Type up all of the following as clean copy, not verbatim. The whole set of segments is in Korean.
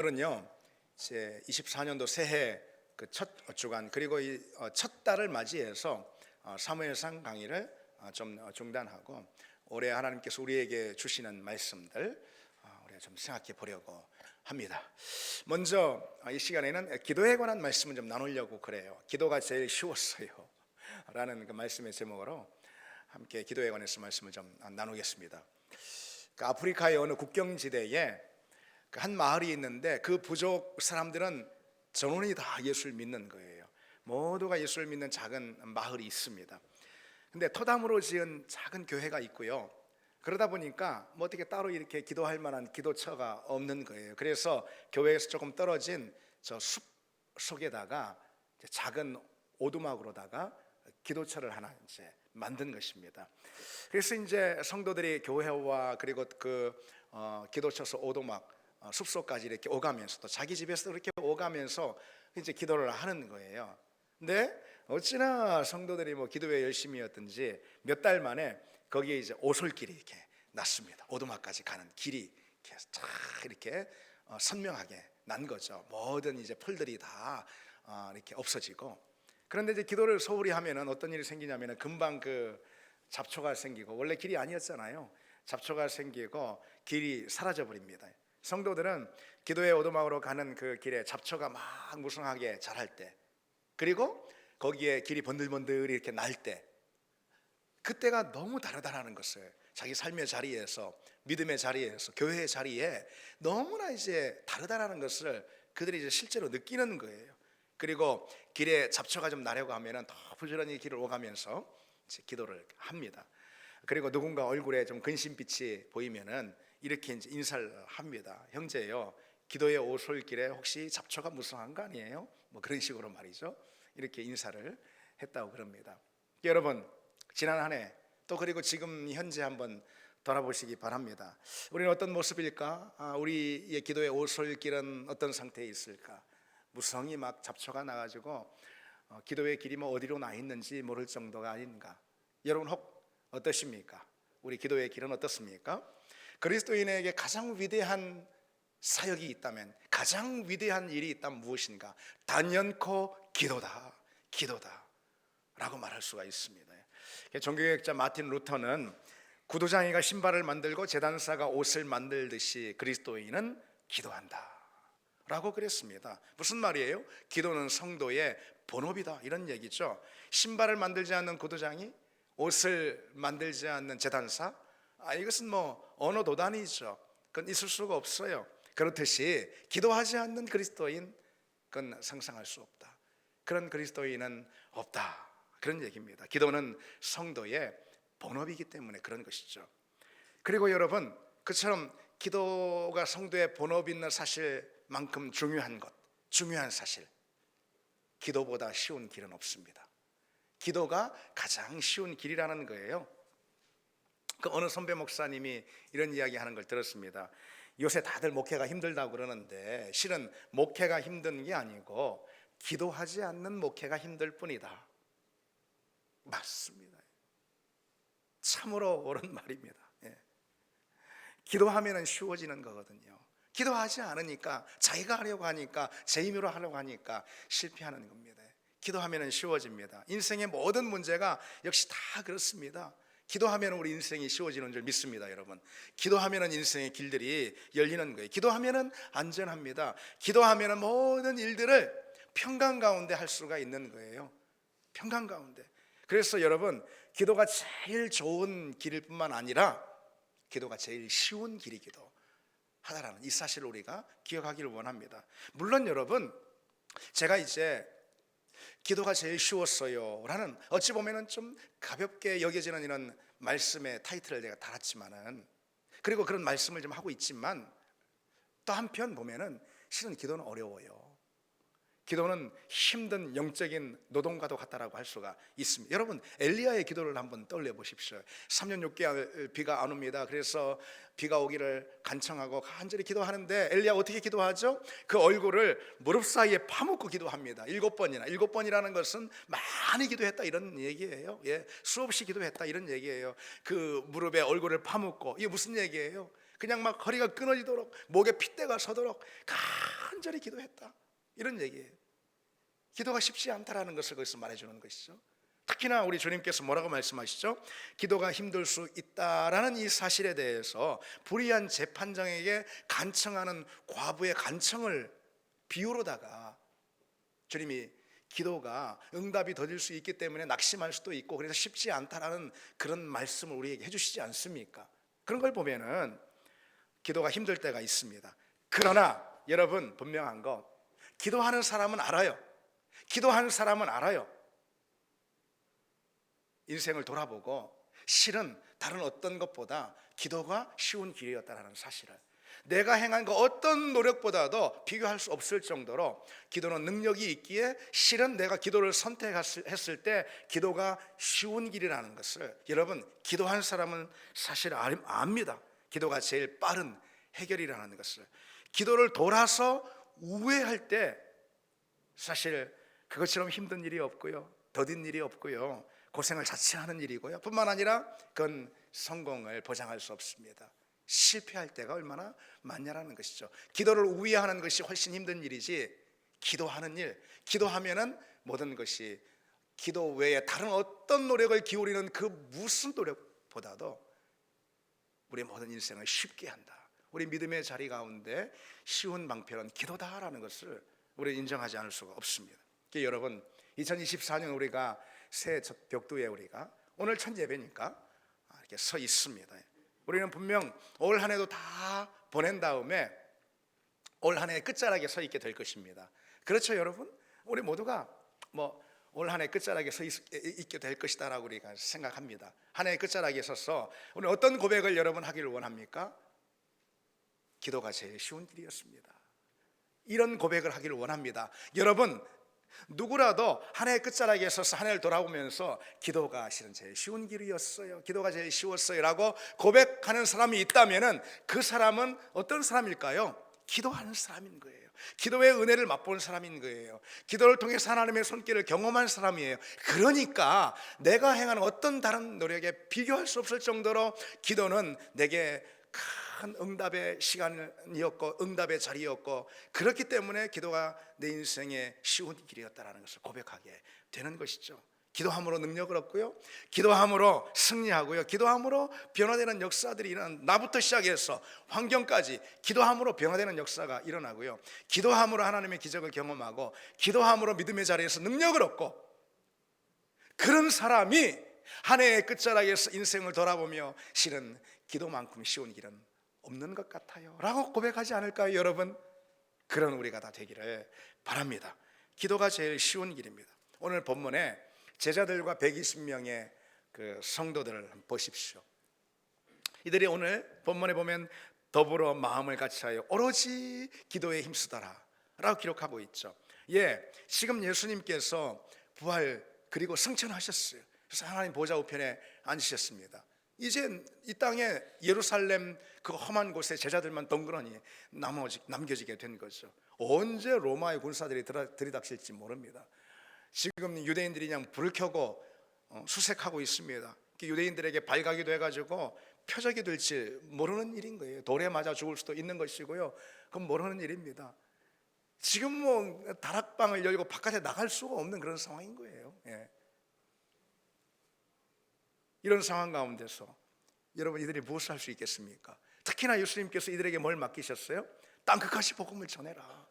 오늘은요, 이제 24년도 새해 그 첫 주간 그리고 이 첫 달을 맞이해서 사무엘상 강의를 좀 중단하고 올해 하나님께서 우리에게 주시는 말씀들 우리가 좀 생각해 보려고 합니다. 먼저 이 시간에는 기도에 관한 말씀을 좀 나누려고 그래요. 기도가 제일 쉬웠어요 라는 그 말씀의 제목으로 함께 기도에 관해서 말씀을 좀 나누겠습니다. 그 아프리카의 어느 국경지대에 한 마을이 있는데 그 부족 사람들은 전원이 다 예수를 믿는 거예요. 모두가 예수를 믿는 작은 마을이 있습니다. 근데 토담으로 지은 작은 교회가 있고요. 그러다 보니까 뭐 어떻게 따로 이렇게 기도할 만한 기도처가 없는 거예요. 그래서 교회에서 조금 떨어진 저 숲 속에다가 작은 오두막으로다가 기도처를 하나 이제 만든 것입니다. 그래서 이제 성도들이 교회와 그리고 그 기도처서 오두막 숲속까지 이렇게 오가면서 또 자기 집에서 이렇게 오가면서 이제 기도를 하는 거예요. 근데 어찌나 성도들이 뭐 기도에 열심이었든지 몇 달 만에 거기에 이제 오솔길이 이렇게 났습니다. 오두막까지 가는 길이 이렇게 쫙 이렇게 선명하게 난 거죠. 모든 이제 풀들이 다 이렇게 없어지고. 그런데 이제 기도를 소홀히 하면은 어떤 일이 생기냐면은 금방 그 잡초가 생기고, 원래 길이 아니었잖아요. 잡초가 생기고 길이 사라져 버립니다. 성도들은 기도의 오두막으로 가는 그 길에 잡초가 막 무성하게 자랄 때, 그리고 거기에 길이 번들번들 이렇게 날 때, 그때가 너무 다르다라는 것을 자기 삶의 자리에서, 믿음의 자리에서, 교회의 자리에 너무나 이제 다르다라는 것을 그들이 이제 실제로 느끼는 거예요. 그리고 길에 잡초가 좀 나려고 하면은 더 부지런히 길을 오가면서 이제 기도를 합니다. 그리고 누군가 얼굴에 좀 근심빛이 보이면은 이렇게 이제 인사를 합니다. 형제요, 기도의 오솔길에 혹시 잡초가 무성한 거 아니에요? 뭐 그런 식으로 말이죠. 이렇게 인사를 했다고 그럽니다. 여러분, 지난 한 해 또 그리고 지금 현재 한번 돌아보시기 바랍니다. 우리는 어떤 모습일까? 우리의 기도의 오솔길은 어떤 상태에 있을까? 무성이 막 잡초가 나가지고 기도의 길이 뭐 어디로 나 있는지 모를 정도가 아닌가? 여러분 혹 어떠십니까? 우리 기도의 길은 어떻습니까? 그리스도인에게 가장 위대한 사역이 있다면, 가장 위대한 일이 있다면 무엇인가? 단연코 기도다, 기도다 라고 말할 수가 있습니다. 종교개혁자 마틴 루터는 구두장이가 신발을 만들고 제단사가 옷을 만들듯이 그리스도인은 기도한다 라고 그랬습니다. 무슨 말이에요? 기도는 성도의 본업이다, 이런 얘기죠. 신발을 만들지 않는 구두장이, 옷을 만들지 않는 제단사, 이것은 뭐 언어 도단이죠. 그건 있을 수가 없어요. 그렇듯이 기도하지 않는 그리스도인, 그건 상상할 수 없다. 그런 그리스도인은 없다, 그런 얘기입니다. 기도는 성도의 본업이기 때문에 그런 것이죠. 그리고 여러분, 그처럼 기도가 성도의 본업인 사실만큼 중요한 것, 중요한 사실, 기도보다 쉬운 길은 없습니다. 기도가 가장 쉬운 길이라는 거예요. 그 어느 선배 목사님이 이런 이야기 하는 걸 들었습니다. 요새 다들 목회가 힘들다고 그러는데 실은 목회가 힘든 게 아니고 기도하지 않는 목회가 힘들 뿐이다. 맞습니다. 참으로 옳은 말입니다. 기도하면 쉬워지는 거거든요. 기도하지 않으니까, 자기가 하려고 하니까, 제 힘으로 하려고 하니까 실패하는 겁니다. 기도하면 쉬워집니다. 인생의 모든 문제가 역시 다 그렇습니다. 기도하면 우리 인생이 쉬워지는 줄 믿습니다, 여러분. 기도하면 인생의 길들이 열리는 거예요. 기도하면 안전합니다. 기도하면 모든 일들을 평강 가운데 할 수가 있는 거예요. 평강 가운데. 그래서 여러분, 기도가 제일 좋은 길일 뿐만 아니라 기도가 제일 쉬운 길이기도 하다라는 이 사실을 우리가 기억하기를 원합니다. 물론 여러분, 제가 이제 기도가 제일 쉬웠어요 라는 어찌 보면은 좀 가볍게 여겨지는 이런 말씀의 타이틀을 제가 달았지만은, 그리고 그런 말씀을 좀 하고 있지만, 또 한편 보면은 실은 기도는 어려워요. 기도는 힘든 영적인 노동과도 같다라고 할 수가 있습니다. 여러분, 엘리야의 기도를 한번 떠올려 보십시오. 3년 6개월 비가 안 옵니다. 그래서 비가 오기를 간청하고 간절히 기도하는데 엘리야 어떻게 기도하죠? 그 얼굴을 무릎 사이에 파묻고 기도합니다. 7번이나. 7번이라는 것은 많이 기도했다 이런 얘기예요. 수없이 기도했다 이런 얘기예요. 그 무릎에 얼굴을 파묻고, 이게 무슨 얘기예요? 그냥 막 허리가 끊어지도록 목에 핏대가 서도록 간절히 기도했다, 이런 얘기예요. 기도가 쉽지 않다라는 것을 거기서 말해주는 것이죠. 특히나 우리 주님께서 뭐라고 말씀하시죠? 기도가 힘들 수 있다라는 이 사실에 대해서 불의한 재판장에게 간청하는 과부의 간청을 비유로다가 주님이 기도가 응답이 더딜 수 있기 때문에 낙심할 수도 있고 그래서 쉽지 않다라는 그런 말씀을 우리에게 해주시지 않습니까? 그런 걸 보면은 기도가 힘들 때가 있습니다. 그러나 여러분, 분명한 거, 기도하는 사람은 알아요. 기도하는 사람은 알아요. 인생을 돌아보고 실은 다른 어떤 것보다 기도가 쉬운 길이었다는 사실을, 내가 행한 그 어떤 노력보다도 비교할 수 없을 정도로 기도는 능력이 있기에 실은 내가 기도를 선택했을 때 기도가 쉬운 길이라는 것을 여러분, 기도한 사람은 사실 압니다. 기도가 제일 빠른 해결이라는 것을. 기도를 돌아서 우회할 때 사실 그것처럼 힘든 일이 없고요, 더딘 일이 없고요, 고생을 자체하는 일이고요, 뿐만 아니라 그건 성공을 보장할 수 없습니다. 실패할 때가 얼마나 많냐라는 것이죠. 기도를 우회하는 것이 훨씬 힘든 일이지, 기도하는 일, 기도하면은 모든 것이 기도 외에 다른 어떤 노력을 기울이는 그 무슨 노력보다도 우리의 모든 인생을 쉽게 한다. 우리 믿음의 자리 가운데 쉬운 방편은 기도다라는 것을 우리 인정하지 않을 수가 없습니다. 여러분, 2024년 우리가 새 벽두에 우리가 오늘 첫 예배니까 이렇게 서 있습니다. 우리는 분명 올 한 해도 다 보낸 다음에 올 한 해의 끝자락에 서 있게 될 것입니다. 그렇죠, 여러분? 우리 모두가 올 한 해 끝자락에 서 있게 될 것이다라고 우리가 생각합니다. 한 해의 끝자락에 서서 우리 어떤 고백을 여러분 하기를 원합니까? 기도가 제일 쉬운 길이었습니다. 이런 고백을 하기를 원합니다. 여러분, 누구라도 한 해의 끝자락에 서서 한 해를 돌아보면서 기도가 실은 제일 쉬운 길이었어요, 기도가 제일 쉬웠어요 라고 고백하는 사람이 있다면 그 사람은 어떤 사람일까요? 기도하는 사람인 거예요. 기도의 은혜를 맛본 사람인 거예요. 기도를 통해서 하나님의 손길을 경험한 사람이에요. 그러니까 내가 행하는 어떤 다른 노력에 비교할 수 없을 정도로 기도는 내게 큰 응답의 시간이었고 응답의 자리였고, 그렇기 때문에 기도가 내 인생의 쉬운 길이었다라는 것을 고백하게 되는 것이죠. 기도함으로 능력을 얻고요, 기도함으로 승리하고요, 기도함으로 변화되는 역사들이 일어나는, 나부터 시작해서 환경까지 기도함으로 변화되는 역사가 일어나고요, 기도함으로 하나님의 기적을 경험하고 기도함으로 믿음의 자리에서 능력을 얻고, 그런 사람이 한 해의 끝자락에서 인생을 돌아보며 실은 기도만큼 쉬운 길은 없는 것 같아요 라고 고백하지 않을까요, 여러분? 그런 우리가 다 되기를 바랍니다. 기도가 제일 쉬운 길입니다. 오늘 본문에 제자들과 120명의 그 성도들을 보십시오. 이들이 오늘 본문에 보면 더불어 마음을 같이하여 오로지 기도에 힘쓰더라 라고 기록하고 있죠. 지금 예수님께서 부활 그리고 승천하셨어요. 그래서 하나님 보좌 우편에 앉으셨습니다. 이제 이 땅에 예루살렘 그 험한 곳에 제자들만 덩그러니 남겨지게 된 거죠. 언제 로마의 군사들이 들이닥칠지 모릅니다. 지금 유대인들이 그냥 불을 켜고 수색하고 있습니다. 유대인들에게 발각이 돼가지고 표적이 될지 모르는 일인 거예요. 돌에 맞아 죽을 수도 있는 것이고요, 그건 모르는 일입니다. 지금 다락방을 열고 바깥에 나갈 수가 없는 그런 상황인 거예요. 이런 상황 가운데서 여러분, 이들이 무엇을 할 수 있겠습니까? 특히나 예수님께서 이들에게 뭘 맡기셨어요? 땅끝까지 복음을 전해라,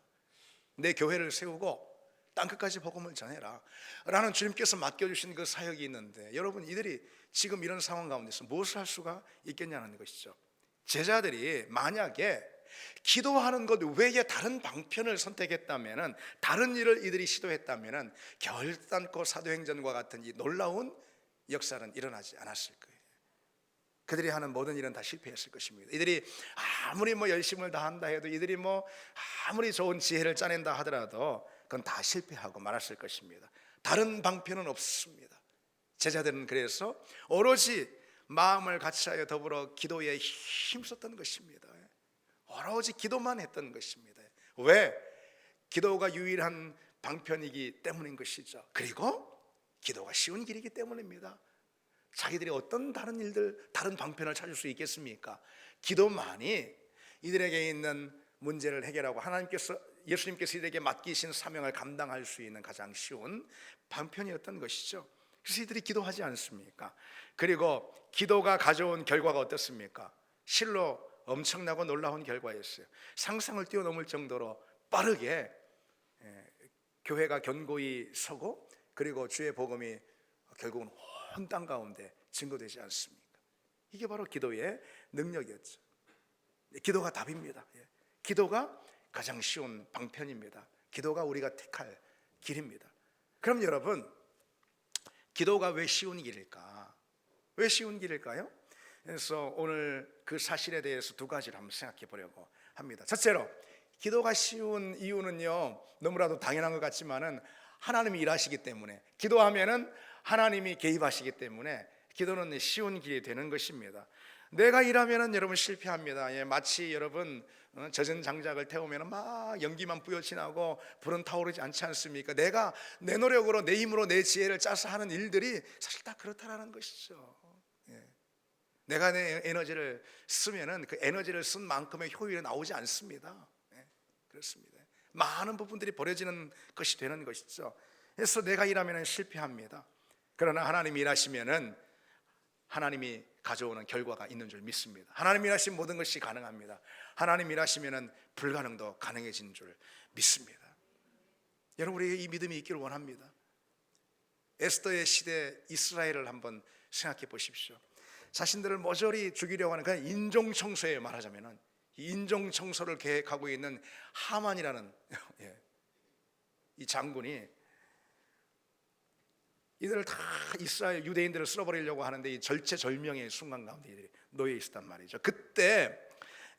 내 교회를 세우고 땅끝까지 복음을 전해라 라는 주님께서 맡겨주신 그 사역이 있는데, 여러분, 이들이 지금 이런 상황 가운데서 무엇을 할 수가 있겠냐는 것이죠. 제자들이 만약에 기도하는 것 외에 다른 방편을 선택했다면, 다른 일을 이들이 시도했다면 결단코 사도행전과 같은 이 놀라운 역사는 일어나지 않았을 거예요. 그들이 하는 모든 일은 다 실패했을 것입니다. 이들이 아무리 열심을 다한다 해도, 이들이 아무리 좋은 지혜를 짜낸다 하더라도 그건 다 실패하고 말았을 것입니다. 다른 방편은 없습니다. 제자들은 그래서 오로지 마음을 같이하여 더불어 기도에 힘썼던 것입니다. 오로지 기도만 했던 것입니다. 왜? 기도가 유일한 방편이기 때문인 것이죠. 그리고 기도가 쉬운 길이기 때문입니다. 자기들이 어떤 다른 일들, 다른 방편을 찾을 수 있겠습니까? 기도만이 이들에게 있는 문제를 해결하고 예수님께서 이들에게 맡기신 사명을 감당할 수 있는 가장 쉬운 방편이었던 것이죠. 그래서 이들이 기도하지 않습니까? 그리고 기도가 가져온 결과가 어떻습니까? 실로 엄청나고 놀라운 결과였어요. 상상을 뛰어넘을 정도로 빠르게 교회가 견고히 서고, 그리고 주의 복음이 결국은 온 땅 가운데 증거되지 않습니까? 이게 바로 기도의 능력이었죠. 기도가 답입니다. 기도가 가장 쉬운 방편입니다. 기도가 우리가 택할 길입니다. 그럼 여러분, 기도가 왜 쉬운 길일까? 왜 쉬운 길일까요? 그래서 오늘 그 사실에 대해서 두 가지를 한번 생각해 보려고 합니다. 첫째로, 기도가 쉬운 이유는요, 너무나도 당연한 것 같지만은 하나님이 일하시기 때문에, 기도하면은 하나님이 개입하시기 때문에 기도는 쉬운 길이 되는 것입니다. 내가 일하면은 여러분 실패합니다. 마치 여러분 젖은 장작을 태우면 막 연기만 뿌여지나고 불은 타오르지 않지 않습니까? 내가 내 노력으로, 내 힘으로, 내 지혜를 짜서 하는 일들이 사실 다 그렇다라는 것이죠. 내가 내 에너지를 쓰면은 그 에너지를 쓴 만큼의 효율이 나오지 않습니다. 그렇습니다. 많은 부분들이 버려지는 것이 되는 것이죠. 그래서 내가 일하면 실패합니다. 그러나 하나님이 일하시면은 하나님이 가져오는 결과가 있는 줄 믿습니다. 하나님이 일하시면 모든 것이 가능합니다. 하나님이 일하시면은 불가능도 가능해지는 줄 믿습니다. 여러분, 우리에게 이 믿음이 있기를 원합니다. 에스더의 시대 이스라엘을 한번 생각해 보십시오. 자신들을 모조리 죽이려고 하는 그냥 인종청소에, 말하자면은 인종청소를 계획하고 있는 하만이라는 이 장군이 이들을 다 이스라엘 유대인들을 쓸어버리려고 하는데 이 절체절명의 순간 가운데 이들이 놓여 있었단 말이죠. 그때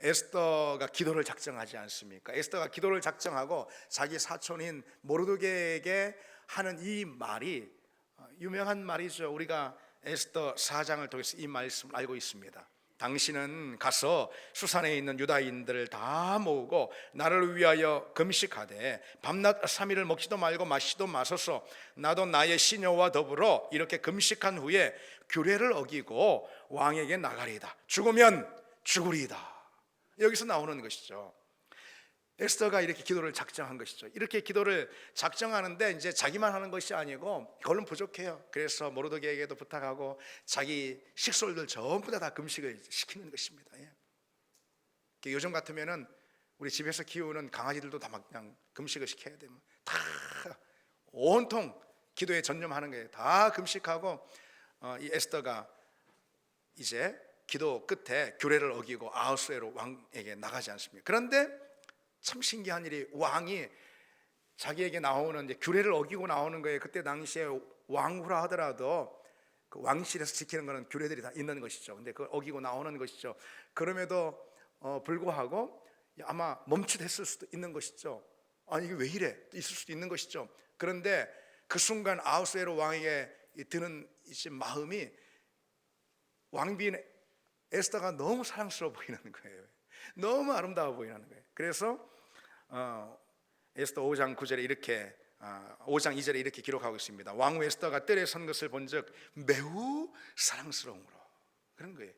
에스더가 기도를 작정하지 않습니까? 에스더가 기도를 작정하고 자기 사촌인 모르드게에게 하는 이 말이 유명한 말이죠. 우리가 에스더 4장을 통해서 이 말씀을 알고 있습니다. 당신은 가서 수산에 있는 유다인들을 다 모으고 나를 위하여 금식하되 밤낮 3일을 먹지도 말고 마시도 마소서. 나도 나의 시녀와 더불어 이렇게 금식한 후에 규례를 어기고 왕에게 나가리이다. 죽으면 죽으리이다. 여기서 나오는 것이죠. 에스더가 이렇게 기도를 작정한 것이죠. 이렇게 기도를 작정하는데 이제 자기만 하는 것이 아니고 그걸로 부족해요. 그래서 모르드게에게도 부탁하고 자기 식솔들 전부 다 금식을 시키는 것입니다. 요즘 같으면은 우리 집에서 키우는 강아지들도 다 막 그냥 금식을 시켜야 되면 다 온통 기도에 전념하는 거예요. 다 금식하고 이 에스더가 이제 기도 끝에 규례를 어기고 아하수에로 왕에게 나가지 않습니까? 그런데 참 신기한 일이, 왕이 자기에게 나오는 이제 규례를 어기고 나오는 거예요. 그때 당시에 왕후라 하더라도 그 왕실에서 지키는 거는 규례들이 다 있는 것이죠. 근데 그걸 어기고 나오는 것이죠. 그럼에도 불구하고 아마 멈칫했을 수도 있는 것이죠. 아니 이게 왜 이래? 있을 수도 있는 것이죠. 그런데 그 순간 아하수에로 왕에게 드는 이 마음이, 왕비인 에스더가 너무 사랑스러워 보이는 거예요. 너무 아름다워 보이는 거예요. 그래서 에스더 5장 9절에 이렇게 5장 2절에 이렇게 기록하고 있습니다. 왕후 에스더가 뜰에 선 것을 본즉 매우 사랑스러움으로, 그런 거예요.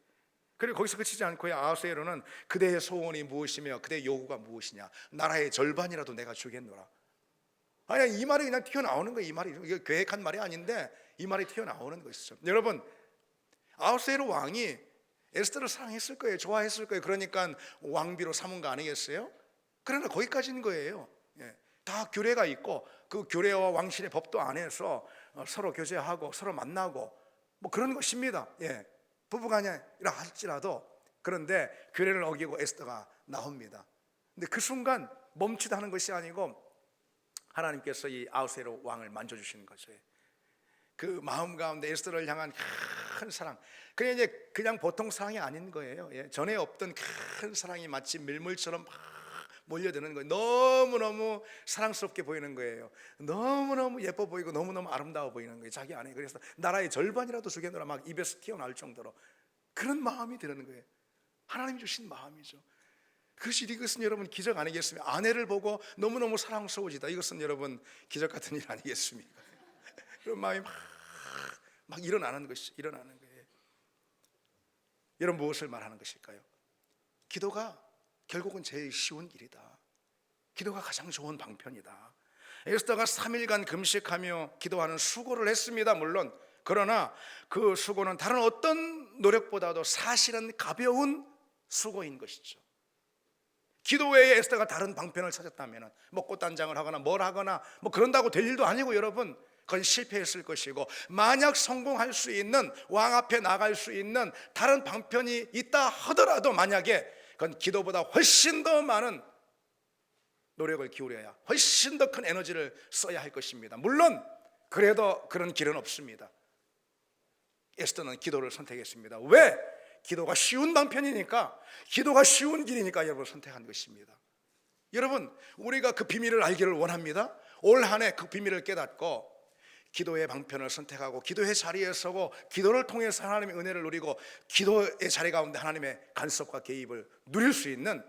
그리고 거기서 그치지 않고 아하수에로는 그대의 소원이 무엇이며 그대의 요구가 무엇이냐, 나라의 절반이라도 내가 주겠노라. 아니 이 말이 그냥 튀어나오는 거예요. 이 말이 이게 계획한 말이 아닌데 이 말이 튀어나오는 것이죠. 여러분, 아하수에로 왕이 에스더를 사랑했을 거예요. 좋아했을 거예요. 그러니까 왕비로 삼은 거 아니겠어요? 그러나 거기까지인 거예요. 다 규례가 있고 그 규례와 왕실의 법도 안에서 서로 교제하고 서로 만나고 뭐 그런 것입니다. 부부간이라 할지라도. 그런데 규례를 어기고 에스더가 나옵니다. 근데 그 순간 멈칫하는 것이 아니고 하나님께서 이 아하수에로 왕을 만져주시는 거죠. 그 마음 가운데 에스더를 향한 큰 사랑, 그냥 보통 사랑이 아닌 거예요. 전에 없던 큰 사랑이 마치 밀물처럼 막 몰려드는 거예요. 너무너무 사랑스럽게 보이는 거예요. 너무너무 예뻐 보이고 너무너무 아름다워 보이는 거예요, 자기 안에. 그래서 나라의 절반이라도 주겠노라 막 입에서 튀어나올 정도로 그런 마음이 드는 거예요. 하나님이 주신 마음이죠. 그것이, 이것은 여러분 기적 아니겠습니까? 아내를 보고 너무너무 사랑스러워지다, 이것은 여러분 기적 같은 일 아니겠습니까? 그런 마음이 막 일어나는 것이 일어나는 거예요. 여러분, 무엇을 말하는 것일까요? 기도가 결국은 제일 쉬운 길이다. 기도가 가장 좋은 방편이다. 에스더가 3일간 금식하며 기도하는 수고를 했습니다. 물론 그러나 그 수고는 다른 어떤 노력보다도 사실은 가벼운 수고인 것이죠. 기도 외에 에스더가 다른 방편을 찾았다면 뭐 꽃단장을 하거나 뭘 하거나 뭐 그런다고 될 일도 아니고 여러분, 그건 실패했을 것이고, 만약 성공할 수 있는, 왕 앞에 나갈 수 있는 다른 방편이 있다 하더라도 만약에 그건 기도보다 훨씬 더 많은 노력을 기울여야, 훨씬 더 큰 에너지를 써야 할 것입니다. 물론 그래도 그런 길은 없습니다. 에스더는 기도를 선택했습니다. 왜? 기도가 쉬운 방편이니까, 기도가 쉬운 길이니까 여러분 선택한 것입니다. 여러분, 우리가 그 비밀을 알기를 원합니다. 올 한 해 그 비밀을 깨닫고 기도의 방편을 선택하고 기도의 자리에 서고 기도를 통해서 하나님의 은혜를 누리고 기도의 자리 가운데 하나님의 간섭과 개입을 누릴 수 있는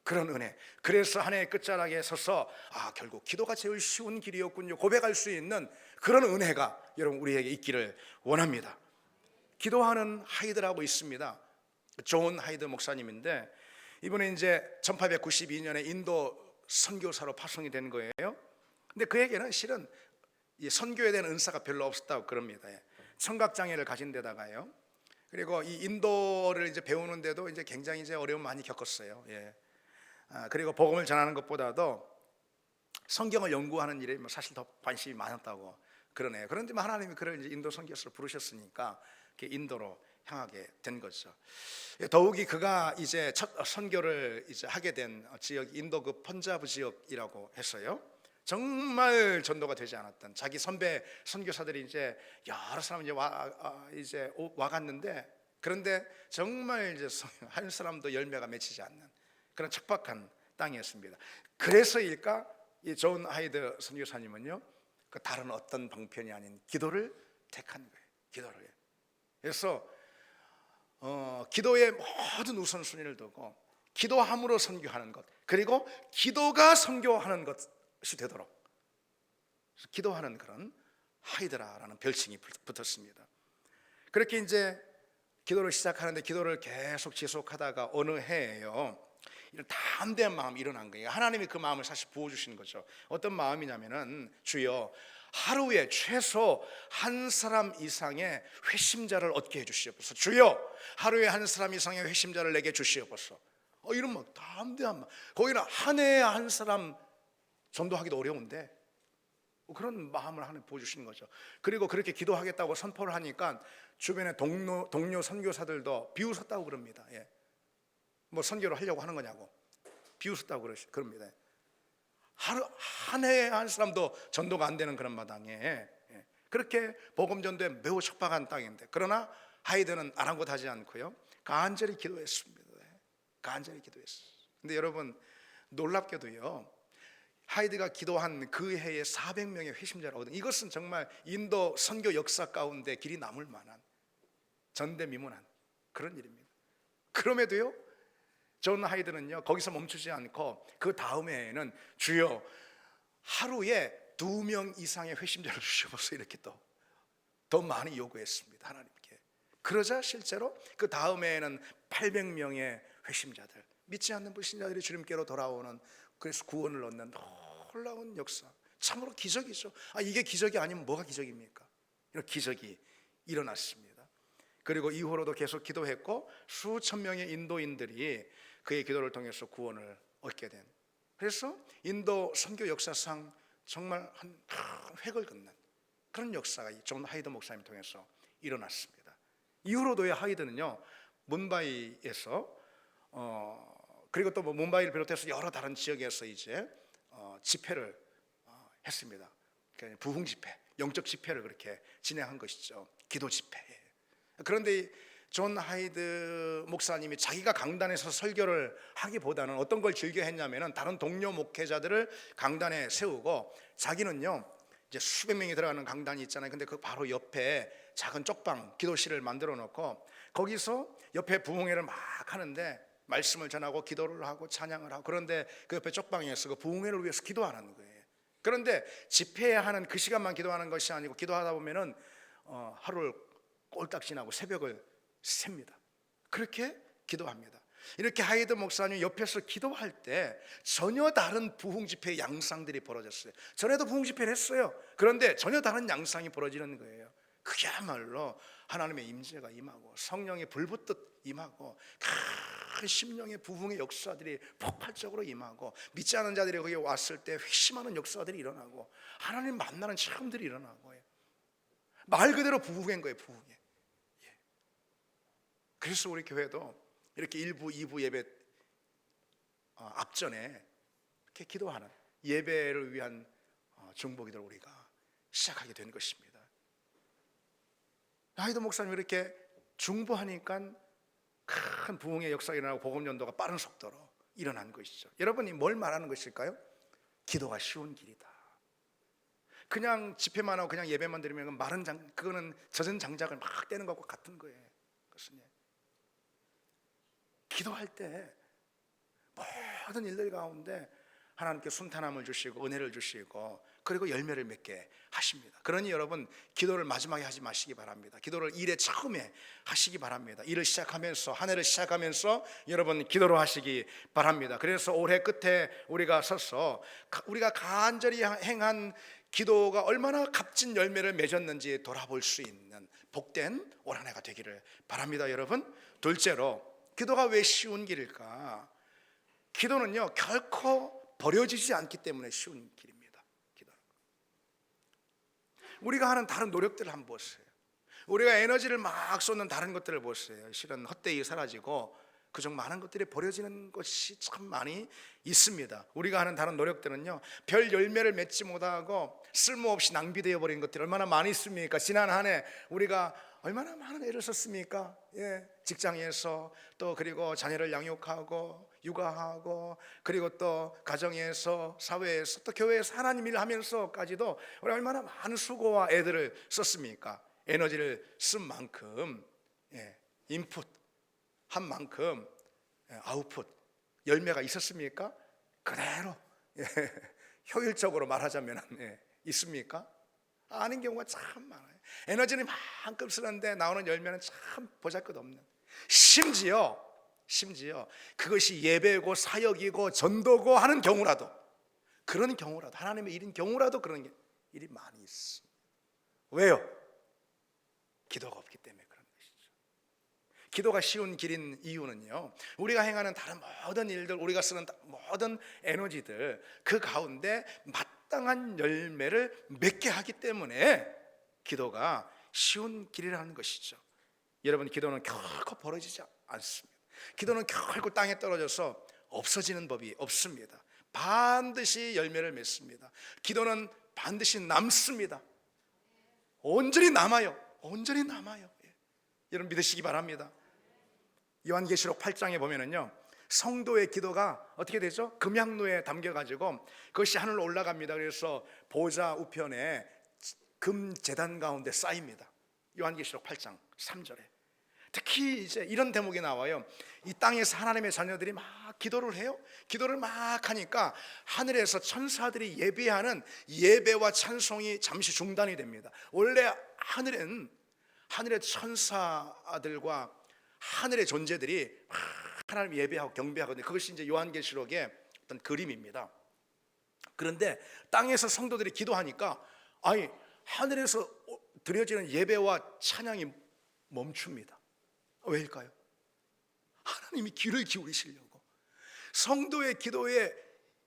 그런 은혜, 그래서 한 해의 끝자락에 서서 결국 기도가 제일 쉬운 길이었군요 고백할 수 있는 그런 은혜가 여러분 우리에게 있기를 원합니다. 기도하는 하이드라고 있습니다. 존 하이드 목사님인데 이분은 이제 1892년에 인도 선교사로 파송이 된 거예요. 근데 그에게는 실은 이 선교에 대한 은사가 별로 없었다고 그럽니다. 청각장애를 가진 데다가요. 그리고 이 인도를 이제 배우는데도 이제 굉장히 이제 어려움 많이 겪었어요. 그리고 복음을 전하는 것보다도 성경을 연구하는 일에 사실 더 관심이 많았다고 그러네요. 그런데 하나님이 그를 이제 인도 선교사로 부르셨으니까 인도로 향하게 된 거죠. 더욱이 그가 이제 첫 선교를 이제 하게 된 지역이 인도 그 펀자브 지역이라고 했어요. 정말 전도가 되지 않았던 자기 선배 선교사들이 이제 여러 사람 이제 와갔는데, 그런데 정말 이제 한 사람도 열매가 맺히지 않는 그런 척박한 땅이었습니다. 그래서일까 이 존 하이드 선교사님은요, 그 다른 어떤 방편이 아닌 기도를 택한 거예요. 기도를. 그래서 기도의 모든 우선순위를 두고 기도함으로 선교하는 것, 그리고 기도가 선교하는 것이 되도록 기도하는 그런 하이드라라는 별칭이 붙었습니다. 그렇게 이제 기도를 시작하는데 기도를 계속 지속하다가 어느 해에요, 이런 담대한 마음이 일어난 거예요. 하나님이 그 마음을 사실 부어주신 거죠. 어떤 마음이냐면은, 주여 하루에 최소 한 사람 이상의 회심자를 얻게 해주시옵소서. 주여 하루에 한 사람 이상의 회심자를 내게 주시옵소서. 이런 막 담대한 마음. 거기는 한 해에 한 사람 전도하기도 어려운데 그런 마음을 하나님 보여주시는 거죠. 그리고 그렇게 기도하겠다고 선포를 하니까 주변의 동료 선교사들도 비웃었다고 그럽니다. 뭐 선교를 하려고 하는 거냐고 비웃었다고 그럽니다. 한 해에 한 사람도 전도가 안 되는 그런 마당에 그렇게 복음 전도에 매우 척박한 땅인데, 그러나 하이드는 아랑곳하지 않고요, 간절히 기도했습니다. 간절히 기도했어요. 근데 여러분 놀랍게도요, 하이드가 기도한 그 해에 400명의 회심자를 얻은, 이것은 정말 인도 선교 역사 가운데 길이 남을 만한 전대미문한 그런 일입니다. 그럼에도요 존 하이드는요 거기서 멈추지 않고 그 다음 해에는 주여 하루에 2명 이상의 회심자를 주시옵소서, 이렇게 또 더 많이 요구했습니다 하나님께. 그러자 실제로 그 다음 해에는 800명의 회심자들, 믿지 않는 불신자들이 주님께로 돌아오는, 그래서 구원을 얻는 놀라운 역사, 참으로 기적이죠. 이게 기적이 아니면 뭐가 기적입니까? 이런 기적이 일어났습니다. 그리고 이후로도 계속 기도했고 수천 명의 인도인들이 그의 기도를 통해서 구원을 얻게 된, 그래서 인도 선교 역사상 정말 한 획을 긋는 그런 역사가 존 하이드 목사님 통해서 일어났습니다. 이후로도의 하이드는요 뭄바이에서 그리고 또 뭐 뭄바이를 비롯해서 여러 다른 지역에서 이제 집회를 했습니다. 부흥 집회, 영적 집회를 그렇게 진행한 것이죠. 기도 집회. 그런데 존 하이드 목사님이 자기가 강단에서 설교를 하기보다는 어떤 걸 즐겨 했냐면은 다른 동료 목회자들을 강단에 세우고 자기는요 이제 수백 명이 들어가는 강단이 있잖아요. 근데 그 바로 옆에 작은 쪽방 기도실을 만들어 놓고 거기서 옆에 부흥회를 막 하는데 말씀을 전하고 기도를 하고 찬양을 하고, 그런데 그 옆에 쪽방에서 그 부흥회를 위해서 기도하는 거예요. 그런데 집회하는 그 시간만 기도하는 것이 아니고 기도하다 보면은 하루를 꼴딱 지나고 새벽을 셉니다. 그렇게 기도합니다. 이렇게 하이드 목사님 옆에서 기도할 때 전혀 다른 부흥 집회의 양상들이 벌어졌어요. 전에도 부흥 집회를 했어요. 그런데 전혀 다른 양상이 벌어지는 거예요. 그야말로 하나님의 임재가 임하고 성령의 불붙듯 임하고 큰 심령의 부흥의 역사들이 폭발적으로 임하고 믿지 않은 자들이 거기에 왔을 때 회심하는 역사들이 일어나고 하나님 만나는 체험들이 일어나고 말 그대로 부흥인 거예요. 부흥이. 그래서 우리 교회도 이렇게 1부, 2부 예배 앞전에 이렇게 기도하는 예배를 위한 중보기도를 우리가 시작하게 된 것입니다. 하이드 목사님이 이렇게 중보하니까 큰 부흥의 역사가 일어나고 복음 전도가 빠른 속도로 일어난 것이죠. 여러분이 뭘 말하는 것일까요? 기도가 쉬운 길이다. 그냥 집회만 하고 그냥 예배만 드리면 그거는 젖은 장작을 막 떼는 것과 같은 거예요. 그것은 기도할 때 모든 일들 가운데 하나님께 순탄함을 주시고 은혜를 주시고 그리고 열매를 맺게 하십니다. 그러니 여러분 기도를 마지막에 하지 마시기 바랍니다. 기도를 일의 처음에 하시기 바랍니다. 일을 시작하면서 한 해를 시작하면서 여러분 기도로 하시기 바랍니다. 그래서 올해 끝에 우리가 서서 우리가 간절히 행한 기도가 얼마나 값진 열매를 맺었는지 돌아볼 수 있는 복된 올 한 해가 되기를 바랍니다. 여러분, 둘째로 기도가 왜 쉬운 길일까? 기도는요 결코 버려지지 않기 때문에 쉬운 길입니다. 기도는. 우리가 하는 다른 노력들을 한번 보세요. 우리가 에너지를 막 쏟는 다른 것들을 보세요. 실은 헛되이 사라지고 그저 많은 것들이 버려지는 것이 참 많이 있습니다. 우리가 하는 다른 노력들은요 별 열매를 맺지 못하고 쓸모없이 낭비되어 버린 것들이 얼마나 많이 있습니까? 지난 한 해 우리가 얼마나 많은 애를 썼습니까? 직장에서 또 그리고 자녀를 양육하고 육아하고 그리고 또 가정에서 사회에서 또 교회에서 하나님 일을 하면서까지도 우리 얼마나 많은 수고와 애들을 썼습니까? 에너지를 쓴 만큼 인풋 한 만큼 아웃풋 열매가 있었습니까? 그대로 효율적으로 말하자면 있습니까? 아닌 경우가 참 많아요. 에너지는 만큼 쓰는데 나오는 열매는 참 보잘것없는, 심지어 그것이 예배고 사역이고 전도고 하는 경우라도, 그런 경우라도, 하나님의 일인 경우라도 그런 일이 많이 있습니다. 왜요? 기도가 없기 때문에 그런 것이죠. 기도가 쉬운 길인 이유는요 우리가 행하는 다른 모든 일들, 우리가 쓰는 모든 에너지들 그 가운데 마땅한 열매를 맺게 하기 때문에 기도가 쉬운 길이라는 것이죠. 여러분, 기도는 결코 버려지지 않습니다. 기도는 결코 땅에 떨어져서 없어지는 법이 없습니다. 반드시 열매를 맺습니다. 기도는 반드시 남습니다. 온전히 남아요. 온전히 남아요. 여러분 믿으시기 바랍니다. 요한계시록 8장에 보면은요 성도의 기도가 어떻게 되죠? 금향로에 담겨가지고 그것이 하늘로 올라갑니다. 그래서 보좌 우편에 금 제단 가운데 쌓입니다. 요한계시록 8장 3절에 특히 이제 이런 대목이 나와요. 이 땅에서 하나님의 자녀들이 막 기도를 해요. 기도를 막 하니까 하늘에서 천사들이 예배하는 예배와 찬송이 잠시 중단이 됩니다. 원래 하늘의 천사들과 하늘의 존재들이 하나님 예배하고 경배하거든요. 그것이 이제 요한계시록의 어떤 그림입니다. 그런데 땅에서 성도들이 기도하니까 하늘에서 드려지는 예배와 찬양이 멈춥니다. 왜일까요? 하나님이 귀를 기울이시려고, 성도의 기도에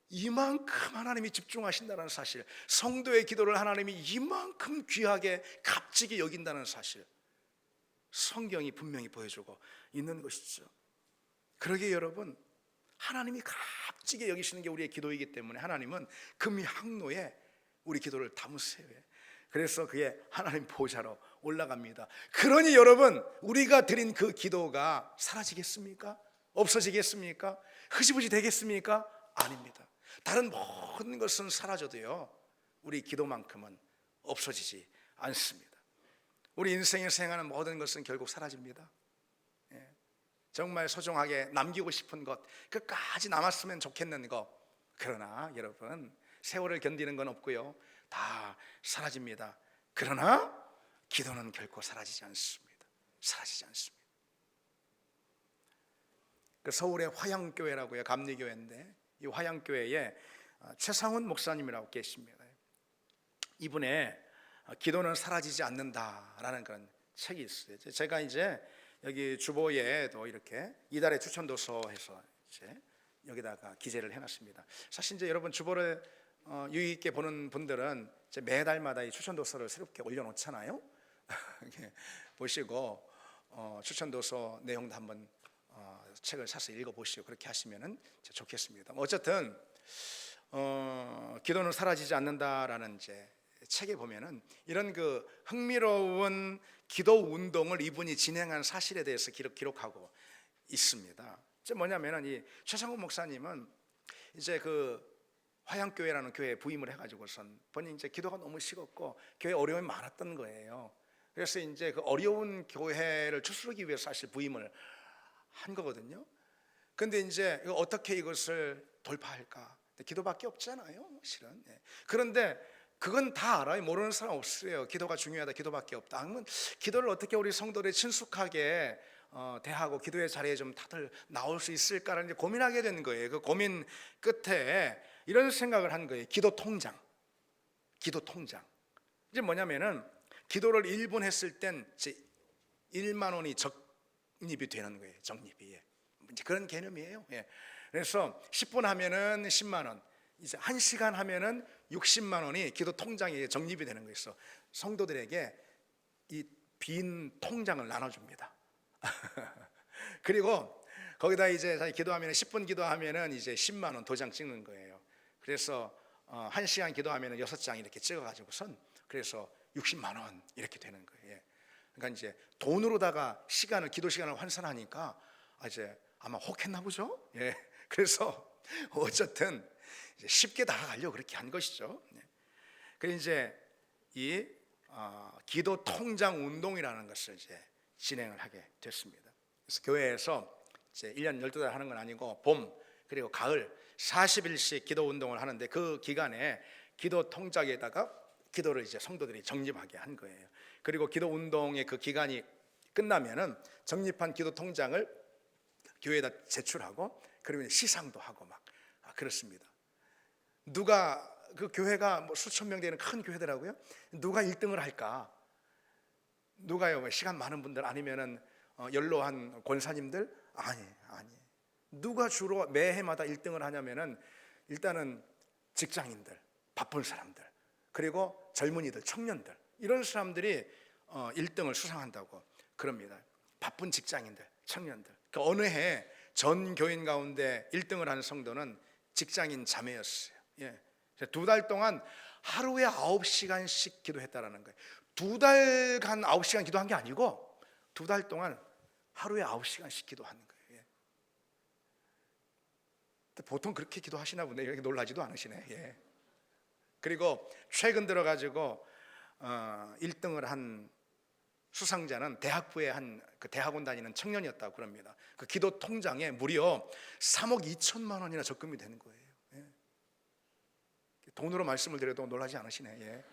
이만큼 하나님이 집중하신다는 사실, 성도의 기도를 하나님이 이만큼 귀하게 값지게 여긴다는 사실, 성경이 분명히 보여주고 있는 것이죠. 그러기에 여러분, 하나님이 값지게 여기시는 게 우리의 기도이기 때문에 하나님은 금향로에 우리 기도를 담으세요. 그래서 그의 하나님 보좌로 올라갑니다. 그러니 여러분, 우리가 드린 그 기도가 사라지겠습니까? 없어지겠습니까? 흐지부지 되겠습니까? 아닙니다. 다른 모든 것은 사라져도요 우리 기도만큼은 없어지지 않습니다. 우리 인생에서 행하는 모든 것은 결국 사라집니다. 정말 소중하게 남기고 싶은 것, 끝까지 남았으면 좋겠는 것, 그러나 여러분 세월을 견디는 건 없고요 다 사라집니다. 그러나 기도는 결코 사라지지 않습니다. 사라지지 않습니다. 그 서울의 화양교회라고요. 감리교회인데 이 화양교회에 최상훈 목사님이라고 계십니다. 이분의 기도는 사라지지 않는다라는 그런 책이 있어요. 제가 이제 여기 주보에도 이렇게 이달의 추천도서해서 이제 여기다가 기재를 해놨습니다. 사실 이제 여러분 주보를 유의 있게 보는 분들은 이제 매달마다 이 추천도서를 새롭게 올려놓잖아요. 보시고 추천도서 내용도 한번 책을 사서 읽어보시고 그렇게 하시면은 좋겠습니다. 어쨌든 기도는 사라지지 않는다라는 이제 책에 보면은 이런 그 흥미로운 기도 운동을 이분이 진행한 사실에 대해서 기록하고 있습니다. 이제 뭐냐면은 이 최상훈 목사님은 이제 그 화양교회라는 교회에 부임을 해가지고선 본인 이제 기도가 너무 식었고 교회 어려움이 많았던 거예요. 그래서 이제 그 어려운 교회를 추스르기 위해서 사실 부임을 한 거거든요. 근데 이제 어떻게 이것을 돌파할까? 기도밖에 없잖아요, 실은. 그런데 그건 다 알아요. 모르는 사람 없어요. 기도가 중요하다, 기도밖에 없다. 그러면 기도를 어떻게 우리 성도들이 친숙하게 대하고 기도의 자리에 좀 다들 나올 수 있을까라는 이제 고민하게 되는 거예요. 그 고민 끝에 이런 생각을 한 거예요. 기도 통장. 이제 뭐냐면은 기도를 1분 했을 땐 이제 1만 원이 적립이 되는 거예요. 적립이. 이제 그런 개념이에요. 그래서 10분 하면은 10만 원, 이제 1시간 하면은 60만 원이 기도 통장에 적립이 되는 거였어. 성도들에게 이 빈 통장을 나눠줍니다. 그리고 거기다 이제 기도하면 10분 기도하면은 이제 10만 원 도장 찍는 거예요. 그래서 1시간 기도하면은 6장 이렇게 찍어가지고선 그래서 60만 원 이렇게 되는 거예요. 그러니까 이제 돈으로다가 기도 시간을 환산하니까 이제 아마 혹했나 보죠. 그래서 어쨌든 이제 쉽게 다가가려고 그렇게 한 것이죠. 그래서 이제 이 기도 통장 운동이라는 것을 이제 진행을 하게 됐습니다. 그래서 교회에서 이제 1년 12달 하는 건 아니고 봄 그리고 가을 40일씩 기도 운동을 하는데 그 기간에 기도 통장에다가 기도를 이제 성도들이 적립하게 한 거예요. 그리고 기도 운동의 그 기간이 끝나면은 적립한 기도 통장을 교회에다 제출하고 그리고 시상도 하고 막 그렇습니다. 누가 그 교회가 뭐 수천 명 되는 큰 교회더라고요. 누가 1등을 할까? 누가요? 시간 많은 분들 아니면은 연로한 권사님들? 아니. 누가 주로 매해마다 1등을 하냐면은 일단은 직장인들, 바쁜 사람들, 그리고 젊은이들, 청년들 이런 사람들이 1등을 수상한다고 그럽니다. 바쁜 직장인들, 청년들. 그 어느 해 전 교인 가운데 1등을 한 성도는 직장인 자매였어요. 2달 동안 하루에 9시간씩 기도했다라는 거예요. 2달간 9시간 기도한 게 아니고 2달 동안 하루에 9시간씩 기도하는 거예요. 보통 그렇게 기도하시나 보네. 이렇게 놀라지도 않으시네. 그리고 최근 들어가지고 1등을 한 수상자는 대학부의 그 대학원 다니는 청년이었다고 그럽니다. 그 기도 통장에 무려 3억 2천만 원이나 적금이 되는 거예요. 돈으로 말씀을 드려도 놀라지 않으시네.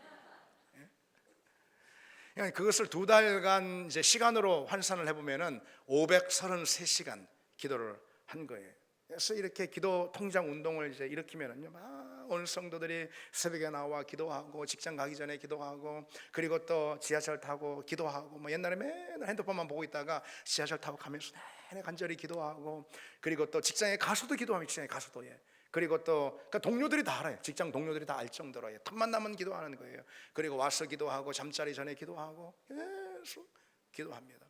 그러니까 그것을 2달간 이제 시간으로 환산을 해보면은 533시간 기도를 한 거예요. 그래서 이렇게 기도 통장 운동을 이제 일으키면은요, 온 성도들이 새벽에 나와 기도하고 직장 가기 전에 기도하고 그리고 또 지하철 타고 기도하고 뭐 옛날에 맨날 핸드폰만 보고 있다가 지하철 타고 가면서 내내 간절히 기도하고 그리고 또 직장에 가서도 기도하면 직장에 가서도 그리고 또 그러니까 동료들이 다 알아요. 직장 동료들이 다 알 정도로 틈만 나면 기도하는 거예요. 그리고 와서 기도하고 잠자리 전에 기도하고 계속 기도합니다.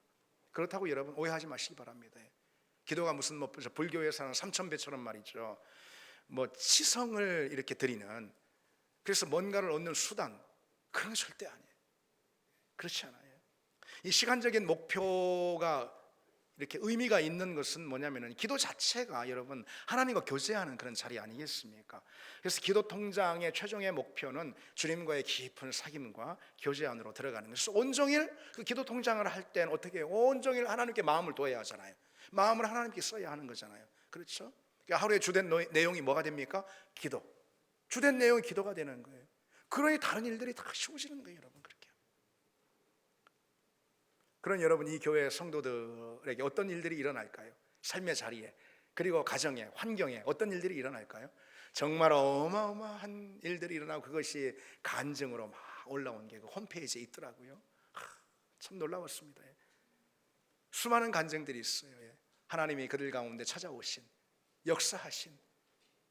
그렇다고 여러분 오해하지 마시기 바랍니다. 기도가 무슨 뭐 불교에서는 삼천배처럼 말이죠. 뭐 치성을 이렇게 드리는 그래서 뭔가를 얻는 수단 그런 건 절대 아니에요. 그렇지 않아요. 이 시간적인 목표가 이렇게 의미가 있는 것은 뭐냐면은 기도 자체가 여러분 하나님과 교제하는 그런 자리 아니겠습니까? 그래서 기도 통장의 최종의 목표는 주님과의 깊은 사귐과 교제 안으로 들어가는 거예요. 그래서 온종일 그 기도 통장을 할 때는 어떻게 해요? 온종일 하나님께 마음을 둬야 하잖아요. 마음을 하나님께 써야 하는 거잖아요. 그렇죠? 그러니까 하루의 주된 내용이 뭐가 됩니까? 기도. 주된 내용이 기도가 되는 거예요. 그러니 다른 일들이 다 쉬워지는 거예요, 여러분. 그렇게. 그런 여러분 이 교회 성도들에게 어떤 일들이 일어날까요? 삶의 자리에 그리고 가정에, 환경에 어떤 일들이 일어날까요? 정말 어마어마한 일들이 일어나고 그것이 간증으로 막 올라온 게 그 홈페이지에 있더라고요. 참 놀라웠습니다. 수많은 간증들이 있어요. 하나님이 그들 가운데 찾아오신, 역사하신,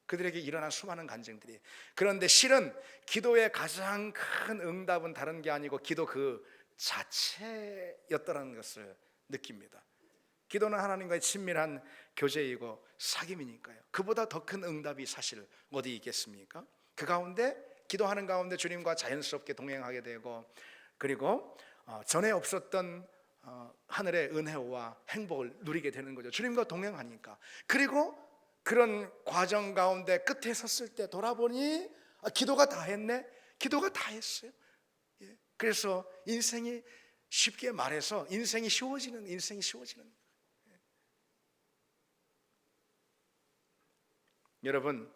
그들에게 일어난 수많은 간증들이. 그런데 실은 기도의 가장 큰 응답은 다른 게 아니고 기도 그 자체였다는 것을 느낍니다. 기도는 하나님과의 친밀한 교제이고 사귐이니까요. 그보다 더 큰 응답이 사실 어디 있겠습니까? 그 가운데, 기도하는 가운데 주님과 자연스럽게 동행하게 되고, 그리고 전에 없었던 하늘의 은혜와 행복을 누리게 되는 거죠. 주님과 동행하니까. 그리고 그런 과정 가운데 끝에 섰을 때 돌아보니 기도가 다 했네. 기도가 다 했어요. 그래서 인생이, 쉽게 말해서 인생이 쉬워지는. 여러분,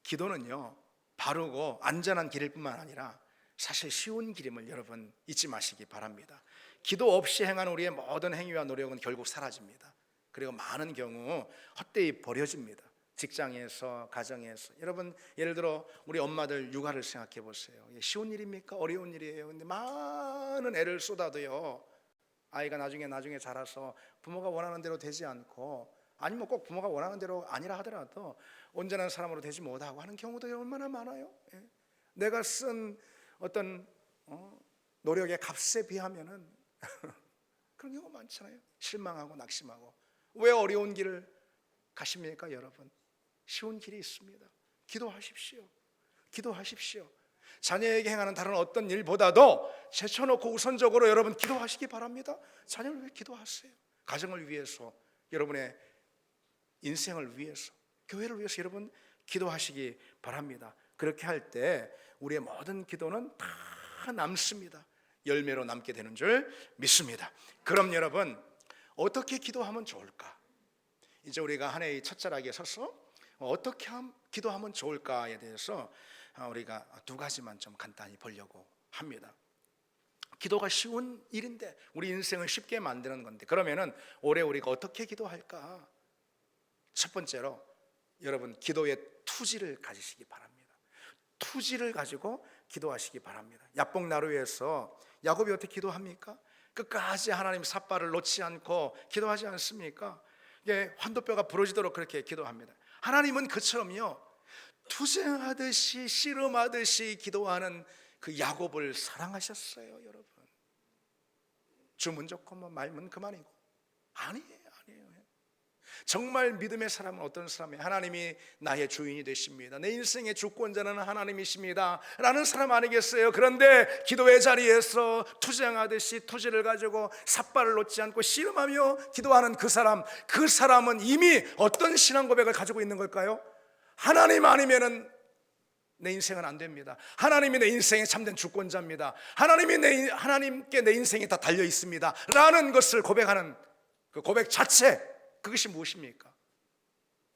기도는요, 바르고 안전한 길일 뿐만 아니라 사실 쉬운 길임을 여러분 잊지 마시기 바랍니다. 기도 없이 행하는 우리의 모든 행위와 노력은 결국 사라집니다. 그리고 많은 경우 헛되이 버려집니다. 직장에서, 가정에서. 여러분, 예를 들어 우리 엄마들 육아를 생각해 보세요. 쉬운 일입니까? 어려운 일이에요. 근데 많은 애를 쏟아도요, 아이가 나중에 자라서 부모가 원하는 대로 되지 않고, 아니면 꼭 부모가 원하는 대로 아니라 하더라도 온전한 사람으로 되지 못하고 하는 경우도 얼마나 많아요. 내가 쓴 어떤 노력의 값에 비하면은 그런 경우가 많잖아요. 실망하고 낙심하고. 왜 어려운 길을 가십니까, 여러분? 쉬운 길이 있습니다. 기도하십시오. 자녀에게 행하는 다른 어떤 일보다도 제쳐놓고 우선적으로 여러분 기도하시기 바랍니다. 자녀를 위해 기도하세요. 가정을 위해서, 여러분의 인생을 위해서, 교회를 위해서 여러분 기도하시기 바랍니다. 그렇게 할 때 우리의 모든 기도는 다 남습니다. 열매로 남게 되는 줄 믿습니다. 그럼 여러분, 어떻게 기도하면 좋을까? 이제 우리가 한 해의 첫 자락에 서서 어떻게 기도하면 좋을까에 대해서 우리가 두 가지만 좀 간단히 보려고 합니다. 기도가 쉬운 일인데, 우리 인생을 쉽게 만드는 건데, 그러면은 올해 우리가 어떻게 기도할까? 첫 번째로 여러분, 기도의 투지를 가지시기 바랍니다. 투지를 가지고 기도하시기 바랍니다. 야복나루에서 야곱이 어떻게 기도합니까? 끝까지 하나님 삿발을 놓지 않고 기도하지 않습니까? 환도뼈가 부러지도록 그렇게 기도합니다. 하나님은 그처럼요, 투쟁하듯이 씨름하듯이 기도하는 그 야곱을 사랑하셨어요. 여러분, 주문 좋고 뭐 말문 그만이고. 아니에요. 정말 믿음의 사람은 어떤 사람이에요? 하나님이 나의 주인이 되십니다, 내 인생의 주권자는 하나님이십니다 라는 사람 아니겠어요? 그런데 기도의 자리에서 투쟁하듯이 투지를 가지고 삿발을 놓지 않고 씨름하며 기도하는 그 사람은 이미 어떤 신앙 고백을 가지고 있는 걸까요? 하나님 아니면은 내 인생은 안 됩니다. 하나님이 내 인생의 참된 주권자입니다. 하나님께 내 인생이 다 달려 있습니다 라는 것을 고백하는 그 고백 자체, 그것이 무엇입니까?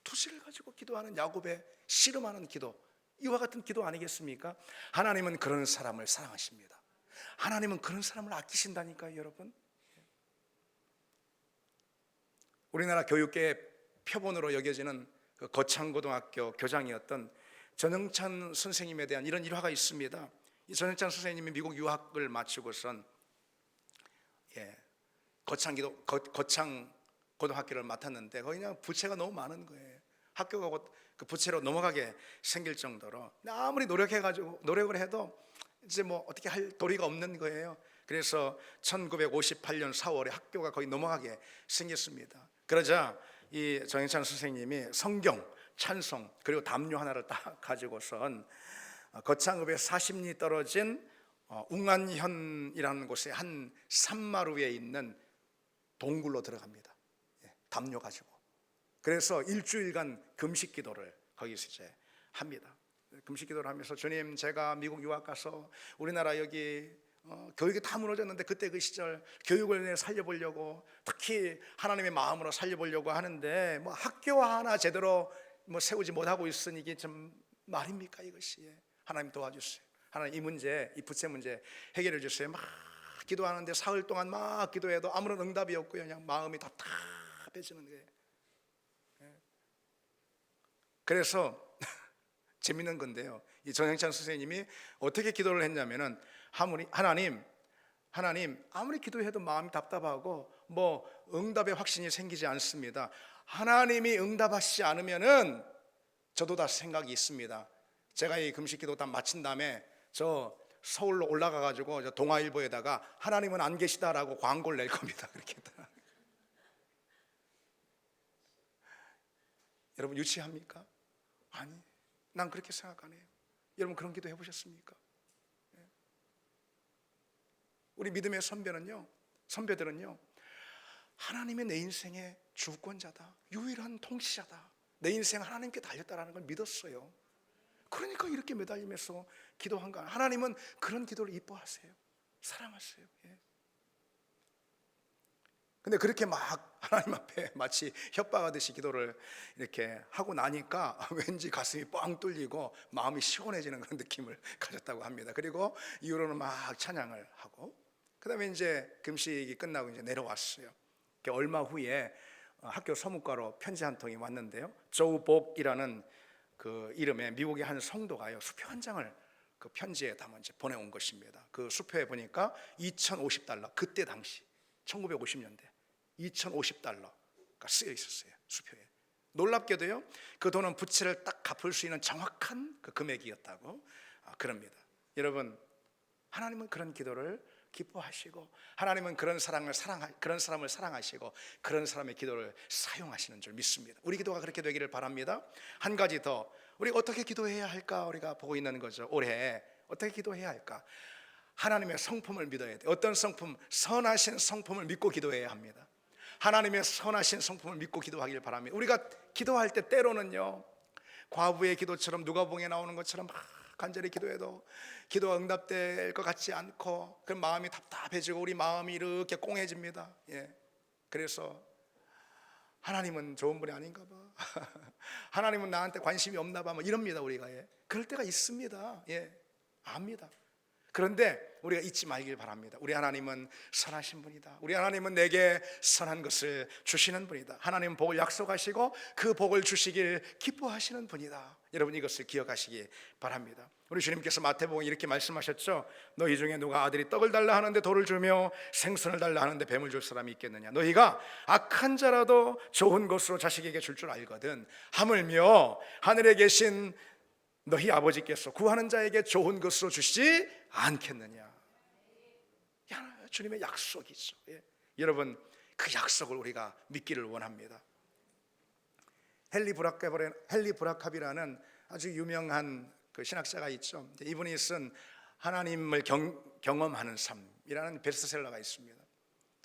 투지를 가지고 기도하는 야곱의 씨름하는 기도, 이와 같은 기도 아니겠습니까? 하나님은 그런 사람을 사랑하십니다. 하나님은 그런 사람을 아끼신다니까요, 여러분. 우리나라 교육계의 표본으로 여겨지는 그 거창고등학교 교장이었던 전영찬 선생님에 대한 이런 일화가 있습니다. 이 전영찬 선생님이 미국 유학을 마치고선 거창 고등학교를 맡았는데 거기 그냥 부채가 너무 많은 거예요. 학교가 곧 그 부채로 넘어가게 생길 정도로 아무리 노력을 해도 이제 뭐 어떻게 할 도리가 없는 거예요. 그래서 1958년 4월에 학교가 거의 넘어가게 생겼습니다. 그러자 이 정영찬 선생님이 성경, 찬송, 그리고 담요 하나를 딱 가지고선 거창읍에 40리 떨어진 웅안현이라는 곳에 한 산마루에 있는 동굴로 들어갑니다. 담요 가지고. 그래서 일주일간 금식 기도를 거기서 이제 합니다. 금식 기도를 하면서, 주님, 제가 미국 유학 가서 우리나라 여기 교육이 다 무너졌는데 그때 그 시절 교육을 살려보려고, 특히 하나님의 마음으로 살려보려고 하는데 뭐 학교 하나 제대로 뭐 세우지 못하고 있으니 이게 좀 말입니까 이것이? 하나님 도와주세요. 하나님 이 문제, 이 부채 문제 해결해 주세요. 막 기도하는데 사흘 동안 막 기도해도 아무런 응답이 없고요, 그냥 마음이 답답해지는 거예요. 그래서 재밌는 건데요, 이 전영찬 선생님이 어떻게 기도를 했냐면은 하나님 아무리 기도해도 마음이 답답하고 뭐 응답의 확신이 생기지 않습니다. 하나님이 응답하시지 않으면은 저도 다 생각이 있습니다. 제가 이 금식기도 다 마친 다음에 저 서울로 올라가 가지고 저 동아일보에다가 하나님은 안 계시다라고 광고를 낼 겁니다. 그렇게. 여러분 유치합니까? 아니, 난 그렇게 생각 안 해요. 여러분 그런 기도 해보셨습니까? 우리 믿음의 선배들은요, 하나님이 내 인생의 주권자다, 유일한 통치자다, 내 인생 하나님께 달렸다라는 걸 믿었어요. 그러니까 이렇게 매달리면서 기도한 거야. 하나님은 그런 기도를 이뻐하세요. 사랑하세요. 근데 그렇게 막 하나님 앞에 마치 협박하듯이 기도를 이렇게 하고 나니까 왠지 가슴이 뻥 뚫리고 마음이 시원해지는 그런 느낌을 가졌다고 합니다. 그리고 이후로는 막 찬양을 하고, 그 다음에 이제 금식이 끝나고 이제 내려왔어요. 얼마 후에 학교 서무과로 편지 한 통이 왔는데요, 조복이라는 그 이름의 미국의 한 성도가요, 수표 한 장을 그 편지에 담아 이제 보내온 것입니다. 그 수표에 보니까 2,050달러, 그때 당시 1950년대 2,050달러가 쓰여 있었어요, 수표에. 놀랍게도요, 그 돈은 부채를 딱 갚을 수 있는 정확한 그 금액이었다고 그럽니다. 여러분, 하나님은 그런 기도를 기뻐하시고, 하나님은 그런 사람을 사랑하시고 그런 사람의 기도를 사용하시는 줄 믿습니다. 우리 기도가 그렇게 되기를 바랍니다. 한 가지 더, 우리가 어떻게 기도해야 할까 우리가 보고 있는 거죠. 올해 어떻게 기도해야 할까? 하나님의 성품을 믿어야 돼요. 어떤 성품? 선하신 성품을 믿고 기도해야 합니다. 하나님의 선하신 성품을 믿고 기도하길 바랍니다. 우리가 기도할 때 때로는요, 과부의 기도처럼 누가복음에 나오는 것처럼 간절히 기도해도 기도가 응답될 것 같지 않고, 그 마음이 답답해지고 우리 마음이 이렇게 꽁해집니다. 그래서 하나님은 좋은 분이 아닌가 봐, 하나님은 나한테 관심이 없나 봐, 뭐 이럽니다. 우리가 그럴 때가 있습니다. 압니다. 그런데 우리가 잊지 말길 바랍니다. 우리 하나님은 선하신 분이다. 우리 하나님은 내게 선한 것을 주시는 분이다. 하나님은 복을 약속하시고 그 복을 주시길 기뻐하시는 분이다. 여러분, 이것을 기억하시기 바랍니다. 우리 주님께서 마태복음에 이렇게 말씀하셨죠. 너희 중에 누가 아들이 떡을 달라 하는데 돌을 주며 생선을 달라 하는데 뱀을 줄 사람이 있겠느냐. 너희가 악한 자라도 좋은 것으로 자식에게 줄 줄 알거든 하물며 하늘에 계신 너희 아버지께서 구하는 자에게 좋은 것으로 주시지 않겠느냐. 주님의 약속이죠. 여러분, 그 약속을 우리가 믿기를 원합니다. 헨리 브라캅이라는 아주 유명한 그 신학자가 있죠. 이분이 쓴 하나님을 경험하는 삶이라는 베스트셀러가 있습니다.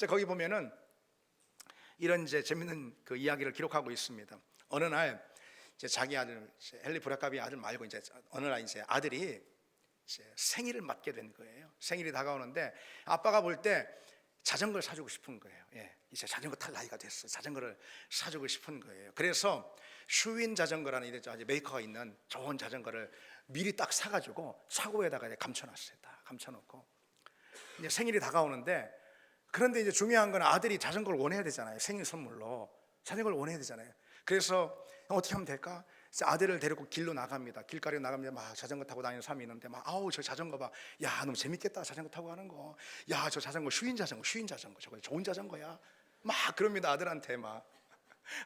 거기 보면은 이런 이제 재밌는 그 이야기를 기록하고 있습니다. 어느 날 이제 자기 아들, 헨리 브라캅이 아들 말고 이제 어느 날 이제 아들이 이제 생일을 맞게 된 거예요. 생일이 다가오는데 아빠가 볼 때 자전거를 사주고 싶은 거예요. 이제 자전거 탈 나이가 됐어요. 자전거를 사주고 싶은 거예요. 그래서 슈윈 자전거라는 이제 메이커가 있는 좋은 자전거를 미리 딱 사가지고 차고에다가 감춰놨어요. 딱 감춰놓고 이제 생일이 다가오는데, 그런데 이제 중요한 건 아들이 자전거를 원해야 되잖아요. 생일 선물로 자전거를 원해야 되잖아요. 그래서 어떻게 하면 될까? 아들을 데리고 길로 나갑니다. 길가로 나가면 막 자전거 타고 다니는 사람이 있는데 막 아우 저 자전거 봐, 야 너무 재밌겠다 자전거 타고 가는 거, 야 저 자전거 슈인 자전거 저거 좋은 자전거야, 막 그럽니다. 아들한테 막.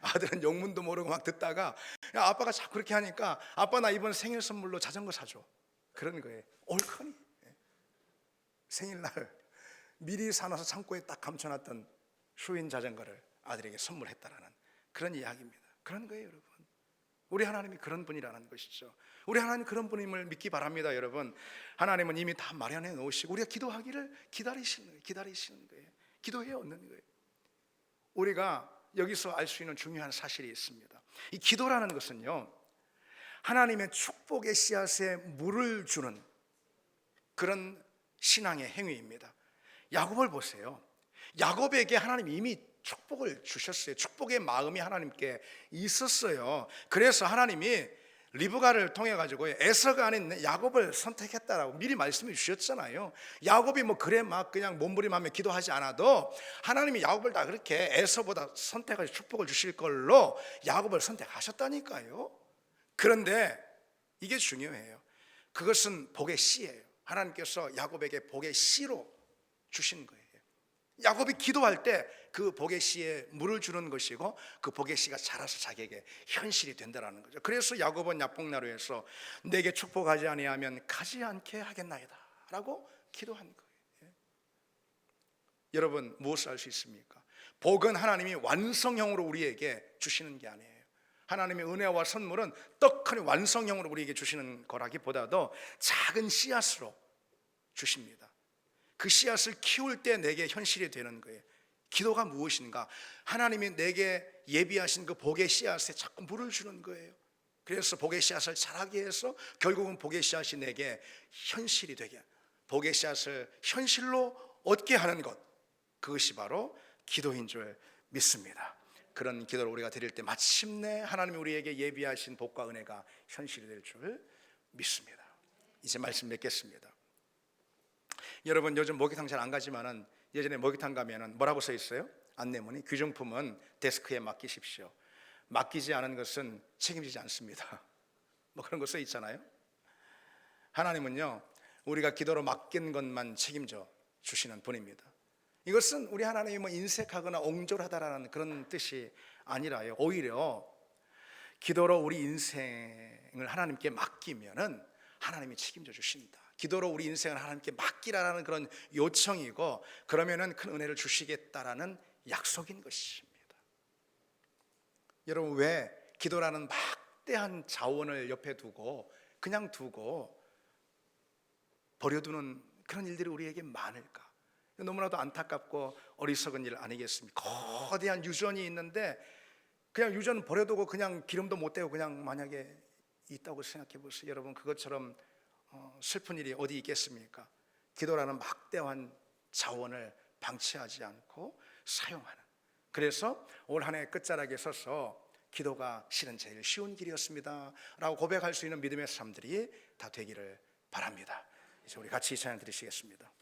아들은 영문도 모르고 막 듣다가, 야, 아빠가 자꾸 그렇게 하니까 아빠 나 이번 생일 선물로 자전거 사줘, 그런 거예요. 옳거니 생일날 미리 사놔서 창고에 딱 감춰놨던 슈인 자전거를 아들에게 선물했다라는 그런 이야기입니다. 그런 거예요, 여러분. 우리 하나님이 그런 분이라는 것이죠. 우리 하나님 그런 분임을 믿기 바랍니다, 여러분. 하나님은 이미 다 마련해 놓으시고 우리가 기도하기를 기다리시는 거예요. 기도해 얻는 거예요. 우리가 여기서 알 수 있는 중요한 사실이 있습니다. 이 기도라는 것은요, 하나님의 축복의 씨앗에 물을 주는 그런 신앙의 행위입니다. 야곱을 보세요. 야곱에게 하나님이 이미 축복을 주셨어요. 축복의 마음이 하나님께 있었어요. 그래서 하나님이 리브가를 통해 가지고 에서가 아닌 야곱을 선택했다라고 미리 말씀해 주셨잖아요. 야곱이 뭐 그래 막 그냥 몸부림하며 기도하지 않아도 하나님이 야곱을 다 그렇게 에서보다 선택하셔 축복을 주실 걸로 야곱을 선택하셨다니까요. 그런데 이게 중요해요. 그것은 복의 씨예요. 하나님께서 야곱에게 복의 씨로 주신 거예요. 야곱이 기도할 때 그 복의 씨에 물을 주는 것이고 그 복의 씨가 자라서 자기에게 현실이 된다라는 거죠. 그래서 야곱은 야복나루에서 내게 축복하지 아니하면 가지 않게 하겠나이다 라고 기도한 거예요. 여러분, 무엇을 알 수 있습니까? 복은 하나님이 완성형으로 우리에게 주시는 게 아니에요. 하나님의 은혜와 선물은 떡하니 완성형으로 우리에게 주시는 거라기보다도 작은 씨앗으로 주십니다. 그 씨앗을 키울 때 내게 현실이 되는 거예요. 기도가 무엇인가? 하나님이 내게 예비하신 그 복의 씨앗에 자꾸 물을 주는 거예요. 그래서 복의 씨앗을 자라게 해서 결국은 복의 씨앗이 내게 현실이 되게, 복의 씨앗을 현실로 얻게 하는 것, 그것이 바로 기도인 줄 믿습니다. 그런 기도를 우리가 드릴 때 마침내 하나님이 우리에게 예비하신 복과 은혜가 현실이 될 줄 믿습니다. 이제 말씀 맺겠습니다. 여러분, 요즘 목욕탕 잘 안 가지만은 예전에 목욕탕 가면은 뭐라고 써 있어요? 안내문이 귀중품은 데스크에 맡기십시오. 맡기지 않은 것은 책임지지 않습니다. 뭐 그런 거 써 있잖아요. 하나님은요, 우리가 기도로 맡긴 것만 책임져 주시는 분입니다. 이것은 우리 하나님이 뭐 인색하거나 옹졸하다라는 그런 뜻이 아니라요, 오히려 기도로 우리 인생을 하나님께 맡기면은 하나님이 책임져 주신다. 기도로 우리 인생을 하나님께 맡기라는 그런 요청이고, 그러면은 큰 은혜를 주시겠다라는 약속인 것입니다. 여러분, 왜 기도라는 막대한 자원을 옆에 두고 그냥 두고 버려두는 그런 일들이 우리에게 많을까? 너무나도 안타깝고 어리석은 일 아니겠습니까? 거대한 유전이 있는데 그냥 유전 버려두고 그냥 기름도 못 대고 그냥 만약에 있다고 생각해 보세요. 여러분, 그것처럼 슬픈 일이 어디 있겠습니까? 기도라는 막대한 자원을 방치하지 않고 사용하는, 그래서 올 한 해 끝자락에 서서 기도가 실은 제일 쉬운 길이었습니다 라고 고백할 수 있는 믿음의 사람들이 다 되기를 바랍니다. 이제 우리 같이 이 찬양 드리시겠습니다.